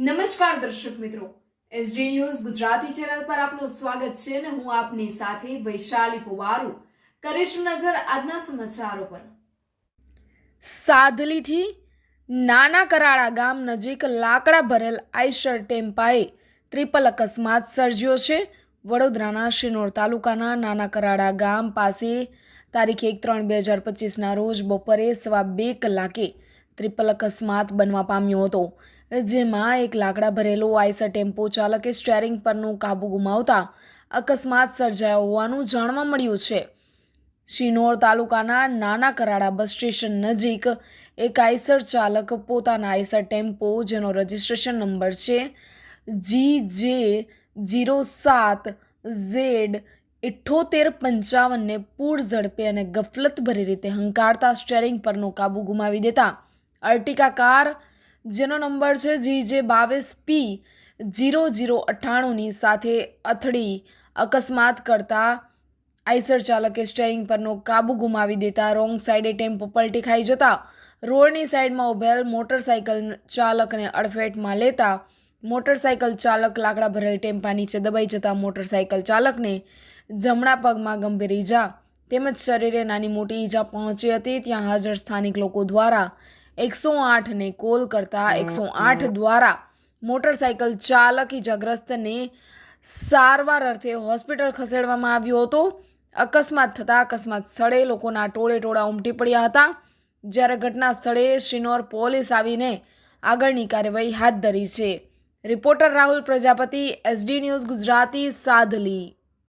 નમસ્કાર દર્શક મિત્રો, એસડી ન્યૂઝ ગુજરાતી ચેનલ પર આપનું સ્વાગત છે અને હું આપની સાથે વૈશાલી પોવારુ કરીશું નજર આજના સમાચારો પર। સાદલીથી નાના કરાળા ગામ નજીક લાકડા ભરેલ આઈશર ટેમ્પાએ ટ્રિપલ અકસ્માત સર્જ્યો છે। વડોદરાના શિનોર તાલુકાના નાના કરાળા ગામ પાસે તારીખ 1/3/2025ના રોજ બપોરે 2:15 કલાકે ટ્રિપલ અકસ્માત બનવા પામ્યો હતો, જેમાં એક લાકડા ભરેલો આઈસર ટેમ્પો ચાલકે સ્ટીયરિંગ પરનું કાબુ ગુમાવતા અકસ્માત સર્જાયો હોવાનું જાણવા મળ્યું છે। શિનોર તાલુકાના નાના કરાળા બસ સ્ટેશન નજીક એક આઈસર ચાલક પોતાના આઈસર ટેમ્પો, જેનો રજિસ્ટ્રેશન નંબર છે GJ07Z7855 ને પૂર ઝડપે અને ગફલતભરી રીતે હંકારતા સ્ટીયરિંગ પરનો કાબુ ગુમાવી દેતા અર્ટિકા કાર, જેનો નંબર છે GJ22P0098ની સાથે અથડી અકસ્માત કરતા આઈસર ચાલકે સ્ટીયરિંગ પરનો કાબુ ગુમાવી દેતા રોંગ સાઈડે ટેમ્પો પલટી ખાઈ જતા રોડની સાઈડમાં ઉભેલ મોટરસાઇકલ ચાલકને અડફેટમાં લેતા મોટરસાઇકલ ચાલક લાકડા ભરેલ ટેમ્પા નીચે દબાઈ જતા મોટરસાઇકલ ચાલકને જમણા પગમાં ગંભીર ઈજા તેમજ શરીરે નાની મોટી ઈજા પહોંચી હતી। ત્યાં હાજર સ્થાનિક લોકો દ્વારા 108ને કોલ કરતા 108 દ્વારા મોટરસાઇકલ ચાલક ઈજાગ્રસ્તને સારવાર અર્થે હોસ્પિટલ ખસેડવામાં આવ્યો હતો। અકસ્માત થતાં અકસ્માત સ્થળે લોકોના ટોળે ઉમટી પડ્યા હતા, જ્યારે ઘટના સ્થળે શિનોર પોલીસ આવીને આગળની કાર્યવાહી હાથ ધરી છે। Reporter Rahul Prajapati, SD news Gujarati, Sadhli.